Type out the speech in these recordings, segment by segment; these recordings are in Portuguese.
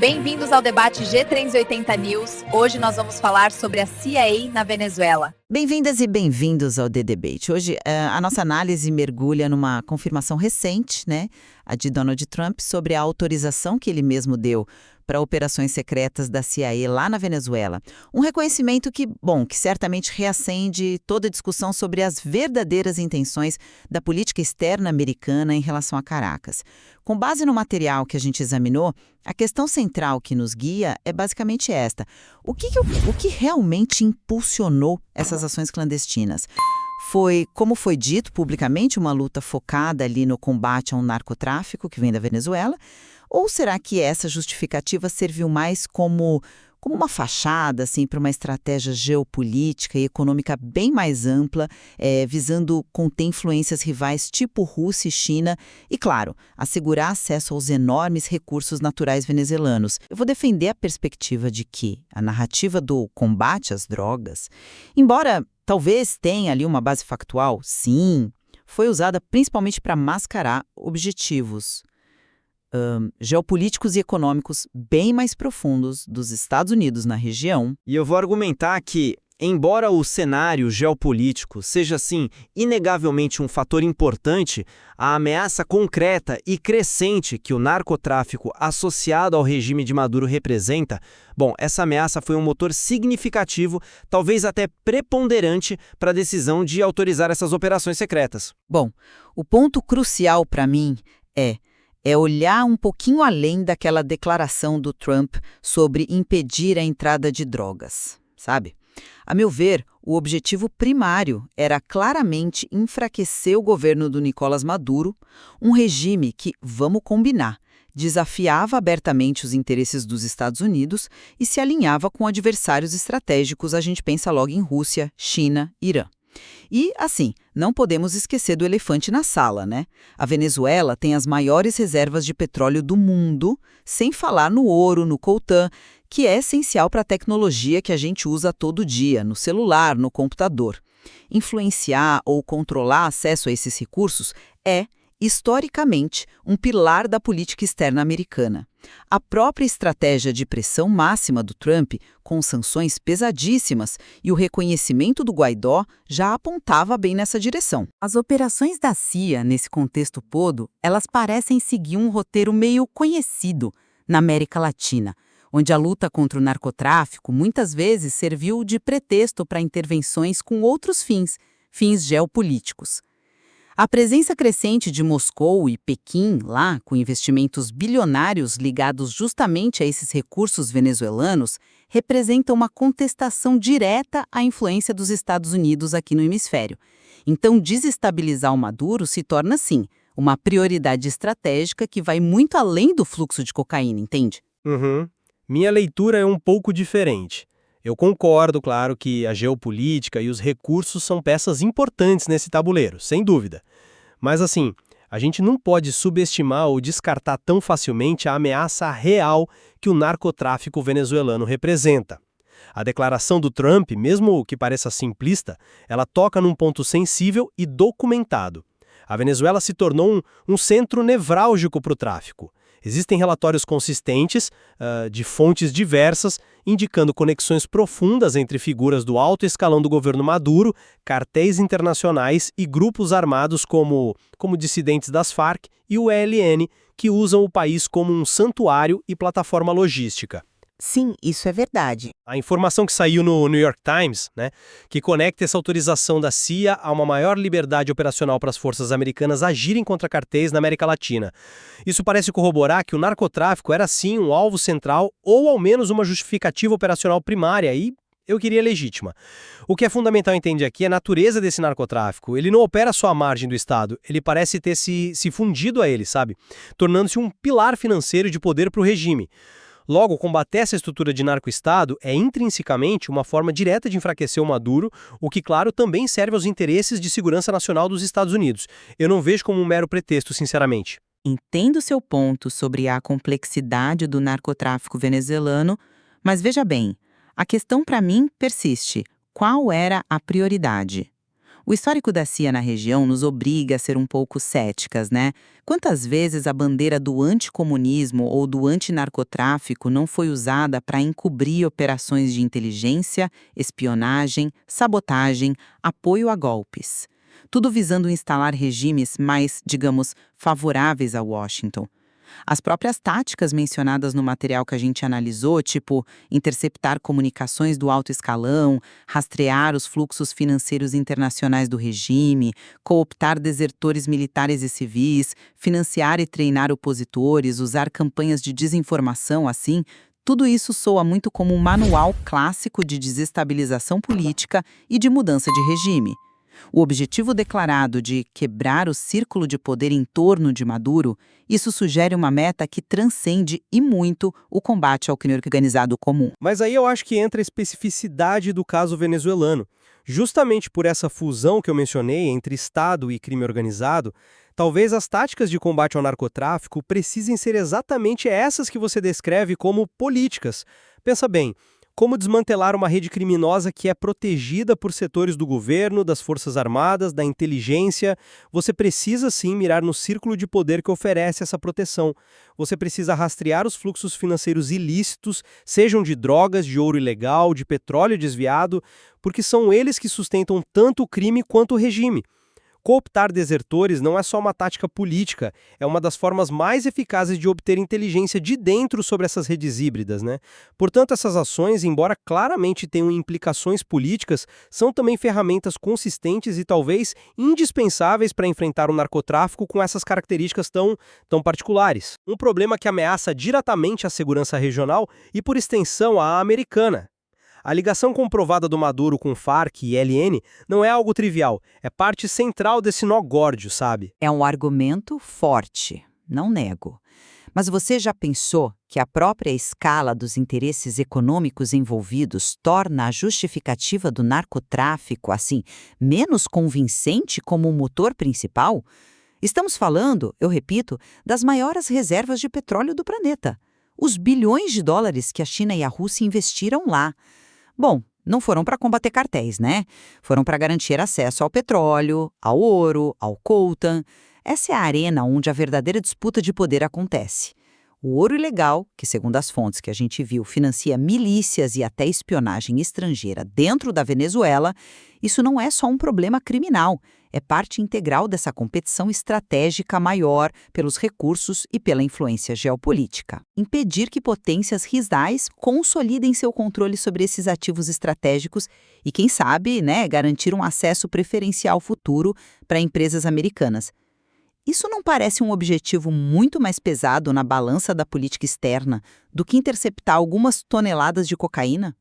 Bem-vindos ao debate G380 News. Hoje nós vamos falar sobre a CIA na Venezuela. Bem-vindas e bem-vindos ao The Debate. Hoje, a nossa análise mergulha numa confirmação recente, a de Donald Trump, sobre a autorização que ele mesmo deu para operações secretas da CIA lá na Venezuela. Um reconhecimento que certamente reacende toda a discussão sobre as verdadeiras intenções da política externa americana em relação a Caracas. Com base no material que a gente examinou, a questão central que nos guia é basicamente esta: o que realmente impulsionou essas ações clandestinas? Foi, como foi dito publicamente, uma luta focada ali no combate a um narcotráfico que vem da Venezuela? Ou será que essa justificativa serviu mais como uma fachada para uma estratégia geopolítica e econômica bem mais ampla, visando conter influências rivais tipo Rússia e China e, claro, assegurar acesso aos enormes recursos naturais venezuelanos? Eu vou defender a perspectiva de que a narrativa do combate às drogas, embora talvez tenha ali uma base factual, sim, foi usada principalmente para mascarar objetivos geopolíticos e econômicos bem mais profundos dos Estados Unidos na região. E eu vou argumentar que, embora o cenário geopolítico seja, inegavelmente um fator importante, a ameaça concreta e crescente que o narcotráfico associado ao regime de Maduro representa, essa ameaça foi um motor significativo, talvez até preponderante, para a decisão de autorizar essas operações secretas. O ponto crucial para mim é olhar um pouquinho além daquela declaração do Trump sobre impedir a entrada de drogas, sabe? A meu ver, o objetivo primário era claramente enfraquecer o governo do Nicolás Maduro, um regime que, vamos combinar, desafiava abertamente os interesses dos Estados Unidos e se alinhava com adversários estratégicos, a gente pensa logo em Rússia, China, Irã. E, não podemos esquecer do elefante na sala, A Venezuela tem as maiores reservas de petróleo do mundo, sem falar no ouro, no coltã, que é essencial para a tecnologia que a gente usa todo dia, no celular, no computador. Influenciar ou controlar acesso a esses recursos é, historicamente, um pilar da política externa americana. A própria estratégia de pressão máxima do Trump, com sanções pesadíssimas e o reconhecimento do Guaidó, já apontava bem nessa direção. As operações da CIA, nesse contexto todo, elas parecem seguir um roteiro meio conhecido na América Latina, onde a luta contra o narcotráfico muitas vezes serviu de pretexto para intervenções com outros fins geopolíticos. A presença crescente de Moscou e Pequim lá, com investimentos bilionários ligados justamente a esses recursos venezuelanos, representa uma contestação direta à influência dos Estados Unidos aqui no hemisfério. Então, desestabilizar o Maduro se torna, uma prioridade estratégica que vai muito além do fluxo de cocaína, entende? Minha leitura é um pouco diferente. Eu concordo, claro, que a geopolítica e os recursos são peças importantes nesse tabuleiro, sem dúvida. Mas a gente não pode subestimar ou descartar tão facilmente a ameaça real que o narcotráfico venezuelano representa. A declaração do Trump, mesmo que pareça simplista, ela toca num ponto sensível e documentado. A Venezuela se tornou um centro nevrálgico para o tráfico. Existem relatórios consistentes, de fontes diversas, indicando conexões profundas entre figuras do alto escalão do governo Maduro, cartéis internacionais e grupos armados como dissidentes das Farc e o ELN, que usam o país como um santuário e plataforma logística. Sim, isso é verdade. A informação que saiu no New York Times, que conecta essa autorização da CIA a uma maior liberdade operacional para as forças americanas agirem contra cartéis na América Latina. Isso parece corroborar que o narcotráfico era sim um alvo central ou ao menos uma justificativa operacional primária e, eu queria, legítima. O que é fundamental entender aqui é a natureza desse narcotráfico. Ele não opera só à margem do Estado, ele parece ter se fundido a ele, tornando-se um pilar financeiro de poder para o regime. Logo, combater essa estrutura de narco-estado é intrinsecamente uma forma direta de enfraquecer o Maduro, o que, claro, também serve aos interesses de segurança nacional dos Estados Unidos. Eu não vejo como um mero pretexto, sinceramente. Entendo seu ponto sobre a complexidade do narcotráfico venezuelano, mas veja bem, a questão para mim persiste. Qual era a prioridade? O histórico da CIA na região nos obriga a ser um pouco céticas, né? Quantas vezes a bandeira do anticomunismo ou do antinarcotráfico não foi usada para encobrir operações de inteligência, espionagem, sabotagem, apoio a golpes? Tudo visando instalar regimes mais, digamos, favoráveis a Washington. As próprias táticas mencionadas no material que a gente analisou, tipo interceptar comunicações do alto escalão, rastrear os fluxos financeiros internacionais do regime, cooptar desertores militares e civis, financiar e treinar opositores, usar campanhas de desinformação, assim, tudo isso soa muito como um manual clássico de desestabilização política e de mudança de regime. O objetivo declarado de quebrar o círculo de poder em torno de Maduro, isso sugere uma meta que transcende e muito o combate ao crime organizado comum. Mas aí eu acho que entra a especificidade do caso venezuelano. Justamente por essa fusão que eu mencionei entre Estado e crime organizado, talvez as táticas de combate ao narcotráfico precisem ser exatamente essas que você descreve como políticas. Pensa bem. Como desmantelar uma rede criminosa que é protegida por setores do governo, das Forças Armadas, da inteligência? Você precisa sim mirar no círculo de poder que oferece essa proteção. Você precisa rastrear os fluxos financeiros ilícitos, sejam de drogas, de ouro ilegal, de petróleo desviado, porque são eles que sustentam tanto o crime quanto o regime. Cooptar desertores não é só uma tática política, é uma das formas mais eficazes de obter inteligência de dentro sobre essas redes híbridas, né? Portanto, essas ações, embora claramente tenham implicações políticas, são também ferramentas consistentes e talvez indispensáveis para enfrentar o narcotráfico com essas características tão particulares. Um problema que ameaça diretamente a segurança regional e, por extensão, a americana. A ligação comprovada do Maduro com Farc e ELN não é algo trivial, é parte central desse nó górdio, sabe? É um argumento forte, não nego. Mas você já pensou que a própria escala dos interesses econômicos envolvidos torna a justificativa do narcotráfico, assim, menos convincente como o motor principal? Estamos falando, eu repito, das maiores reservas de petróleo do planeta. Os bilhões de dólares que a China e a Rússia investiram lá. Bom, não foram para combater cartéis, né? Foram para garantir acesso ao petróleo, ao ouro, ao coltan. Essa é a arena onde a verdadeira disputa de poder acontece. O ouro ilegal, que segundo as fontes que a gente viu, financia milícias e até espionagem estrangeira dentro da Venezuela, isso não é só um problema criminal, é parte integral dessa competição estratégica maior pelos recursos e pela influência geopolítica. Impedir que potências rivais consolidem seu controle sobre esses ativos estratégicos e, quem sabe, garantir um acesso preferencial futuro para empresas americanas. Isso não parece um objetivo muito mais pesado na balança da política externa do que interceptar algumas toneladas de cocaína?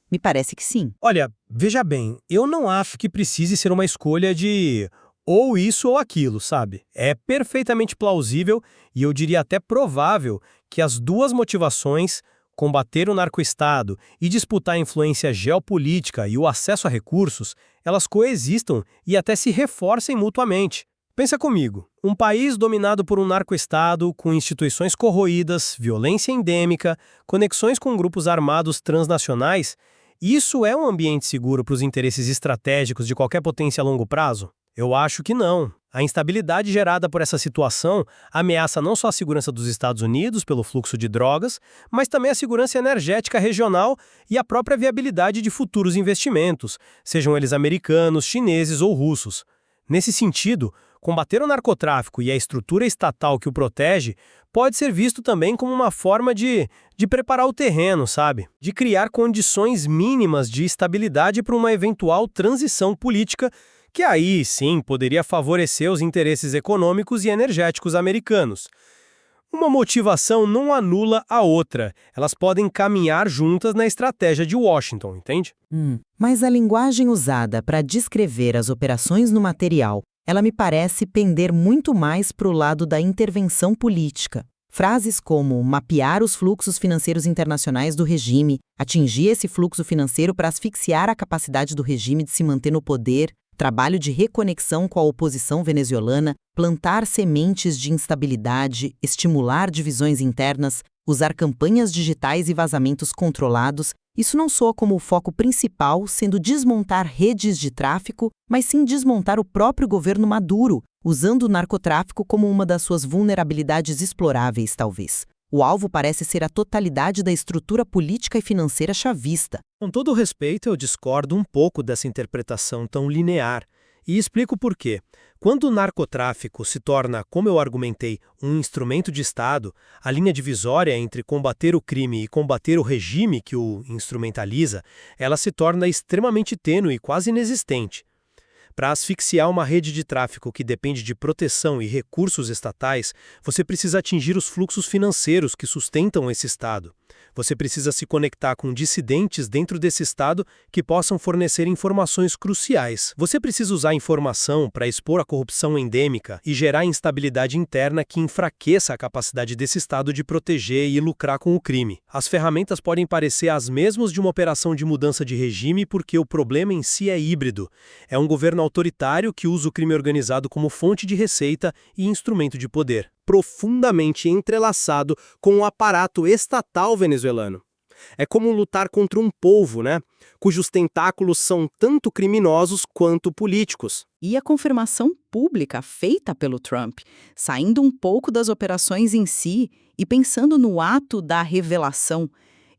Me parece que sim. Olha, veja bem, eu não acho que precise ser uma escolha de ou isso ou aquilo, sabe? É perfeitamente plausível e eu diria até provável que as duas motivações, combater o narcoestado e disputar a influência geopolítica e o acesso a recursos, elas coexistam e até se reforcem mutuamente. Pensa comigo, um país dominado por um narcoestado, com instituições corroídas, violência endêmica, conexões com grupos armados transnacionais, isso é um ambiente seguro para os interesses estratégicos de qualquer potência a longo prazo? Eu acho que não. A instabilidade gerada por essa situação ameaça não só a segurança dos Estados Unidos pelo fluxo de drogas, mas também a segurança energética regional e a própria viabilidade de futuros investimentos, sejam eles americanos, chineses ou russos. Nesse sentido, combater o narcotráfico e a estrutura estatal que o protege pode ser visto também como uma forma de preparar o terreno, sabe? De criar condições mínimas de estabilidade para uma eventual transição política que aí, sim, poderia favorecer os interesses econômicos e energéticos americanos. Uma motivação não anula a outra. Elas podem caminhar juntas na estratégia de Washington, entende? Mas a linguagem usada para descrever as operações no material, ela me parece pender muito mais para o lado da intervenção política. Frases como mapear os fluxos financeiros internacionais do regime, atingir esse fluxo financeiro para asfixiar a capacidade do regime de se manter no poder, trabalho de reconexão com a oposição venezuelana, plantar sementes de instabilidade, estimular divisões internas, Usar campanhas digitais e vazamentos controlados, isso não soa como o foco principal, sendo desmontar redes de tráfico, mas sim desmontar o próprio governo Maduro, usando o narcotráfico como uma das suas vulnerabilidades exploráveis, talvez. O alvo parece ser a totalidade da estrutura política e financeira chavista. Com todo o respeito, eu discordo um pouco dessa interpretação tão linear. E explico por quê. Quando o narcotráfico se torna, como eu argumentei, um instrumento de Estado, a linha divisória entre combater o crime e combater o regime que o instrumentaliza, ela se torna extremamente tênue e quase inexistente. Para asfixiar uma rede de tráfico que depende de proteção e recursos estatais, você precisa atingir os fluxos financeiros que sustentam esse Estado. Você precisa se conectar com dissidentes dentro desse Estado que possam fornecer informações cruciais. Você precisa usar a informação para expor a corrupção endêmica e gerar instabilidade interna que enfraqueça a capacidade desse Estado de proteger e lucrar com o crime. As ferramentas podem parecer as mesmas de uma operação de mudança de regime porque o problema em si é híbrido. É um governo autoritário que usa o crime organizado como fonte de receita e instrumento de poder, profundamente entrelaçado com o aparato estatal venezuelano. É como lutar contra um polvo, né? Cujos tentáculos são tanto criminosos quanto políticos. E a confirmação pública feita pelo Trump, saindo um pouco das operações em si e pensando no ato da revelação,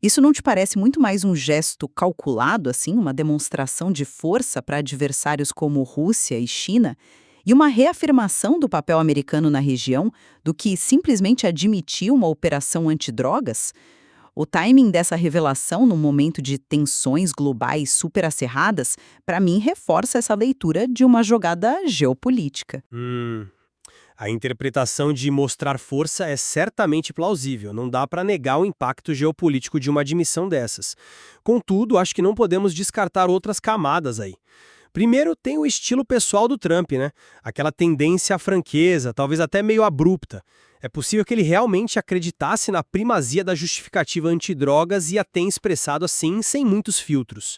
isso não te parece muito mais um gesto calculado, assim, uma demonstração de força para adversários como Rússia e China? E uma reafirmação do papel americano na região do que simplesmente admitir uma operação antidrogas? O timing dessa revelação, num momento de tensões globais superacerradas, para mim reforça essa leitura de uma jogada geopolítica. A interpretação de mostrar força é certamente plausível, não dá para negar o impacto geopolítico de uma admissão dessas. Contudo, acho que não podemos descartar outras camadas aí. Primeiro, tem o estilo pessoal do Trump, né? Aquela tendência à franqueza, talvez até meio abrupta. É possível que ele realmente acreditasse na primazia da justificativa antidrogas e a tenha expressado assim, sem muitos filtros.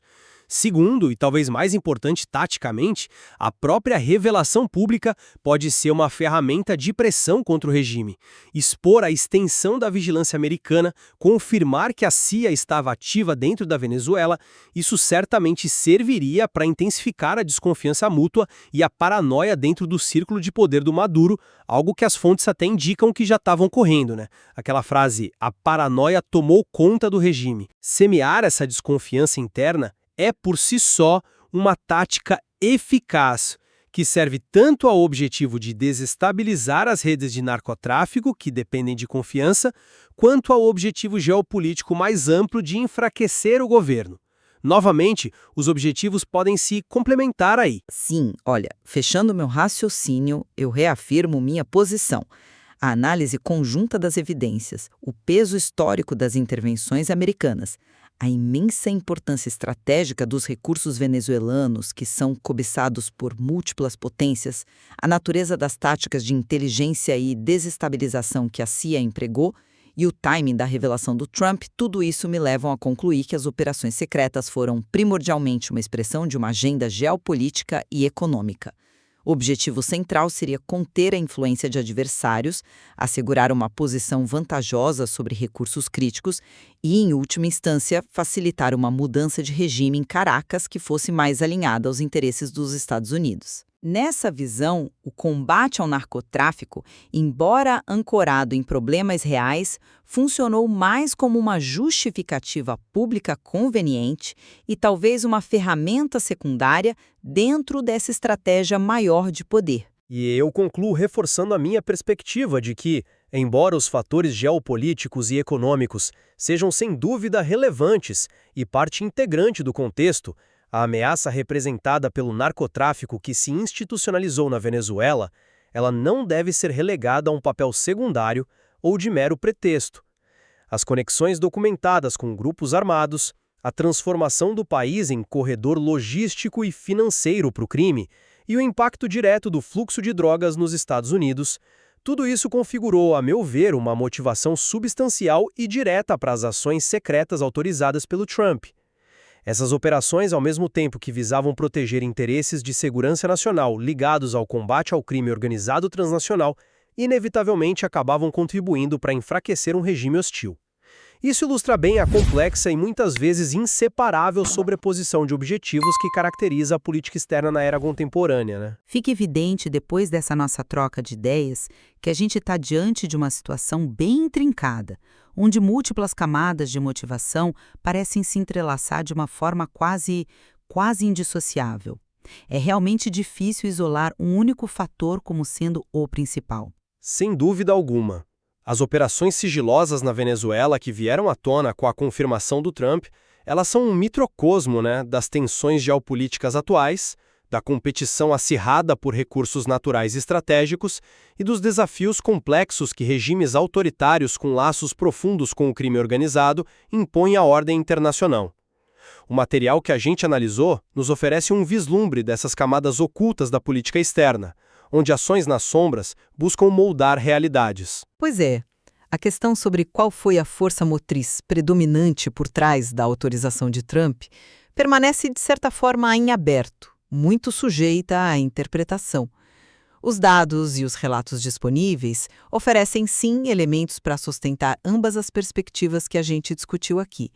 Segundo, e talvez mais importante taticamente, a própria revelação pública pode ser uma ferramenta de pressão contra o regime. Expor a extensão da vigilância americana, confirmar que a CIA estava ativa dentro da Venezuela, isso certamente serviria para intensificar a desconfiança mútua e a paranoia dentro do círculo de poder do Maduro, algo que as fontes até indicam que já estavam ocorrendo, né? Aquela frase, a paranoia tomou conta do regime. Semear essa desconfiança interna é por si só uma tática eficaz, que serve tanto ao objetivo de desestabilizar as redes de narcotráfico, que dependem de confiança, quanto ao objetivo geopolítico mais amplo de enfraquecer o governo. Novamente, os objetivos podem se complementar aí. Sim, olha, fechando meu raciocínio, eu reafirmo minha posição. A análise conjunta das evidências, o peso histórico das intervenções americanas, a imensa importância estratégica dos recursos venezuelanos que são cobiçados por múltiplas potências, a natureza das táticas de inteligência e desestabilização que a CIA empregou e o timing da revelação do Trump, tudo isso me levam a concluir que as operações secretas foram primordialmente uma expressão de uma agenda geopolítica e econômica. O objetivo central seria conter a influência de adversários, assegurar uma posição vantajosa sobre recursos críticos e, em última instância, facilitar uma mudança de regime em Caracas que fosse mais alinhada aos interesses dos Estados Unidos. Nessa visão, o combate ao narcotráfico, embora ancorado em problemas reais, funcionou mais como uma justificativa pública conveniente e talvez uma ferramenta secundária dentro dessa estratégia maior de poder. E eu concluo reforçando a minha perspectiva de que, embora os fatores geopolíticos e econômicos sejam sem dúvida relevantes e parte integrante do contexto, a ameaça representada pelo narcotráfico que se institucionalizou na Venezuela, ela não deve ser relegada a um papel secundário ou de mero pretexto. As conexões documentadas com grupos armados, a transformação do país em corredor logístico e financeiro para o crime e o impacto direto do fluxo de drogas nos Estados Unidos, tudo isso configurou, a meu ver, uma motivação substancial e direta para as ações secretas autorizadas pelo Trump. Essas operações, ao mesmo tempo que visavam proteger interesses de segurança nacional ligados ao combate ao crime organizado transnacional, inevitavelmente acabavam contribuindo para enfraquecer um regime hostil. Isso ilustra bem a complexa e muitas vezes inseparável sobreposição de objetivos que caracteriza a política externa na era contemporânea, né? Fica evidente, depois dessa nossa troca de ideias, que a gente está diante de uma situação bem intrincada, onde múltiplas camadas de motivação parecem se entrelaçar de uma forma quase indissociável. É realmente difícil isolar um único fator como sendo o principal. Sem dúvida alguma. As operações sigilosas na Venezuela que vieram à tona com a confirmação do Trump, elas são um microcosmo, né, das tensões geopolíticas atuais, da competição acirrada por recursos naturais estratégicos e dos desafios complexos que regimes autoritários com laços profundos com o crime organizado impõem à ordem internacional. O material que a gente analisou nos oferece um vislumbre dessas camadas ocultas da política externa, onde ações nas sombras buscam moldar realidades. Pois é, a questão sobre qual foi a força motriz predominante por trás da autorização de Trump permanece, de certa forma, em aberto, muito sujeita à interpretação. Os dados e os relatos disponíveis oferecem, sim, elementos para sustentar ambas as perspectivas que a gente discutiu aqui.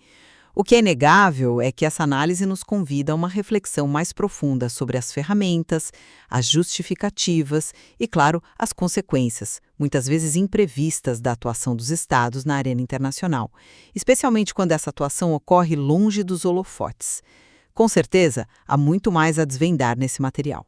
O que é inegável é que essa análise nos convida a uma reflexão mais profunda sobre as ferramentas, as justificativas e, claro, as consequências, muitas vezes imprevistas da atuação dos Estados na arena internacional, especialmente quando essa atuação ocorre longe dos holofotes. Com certeza, há muito mais a desvendar nesse material.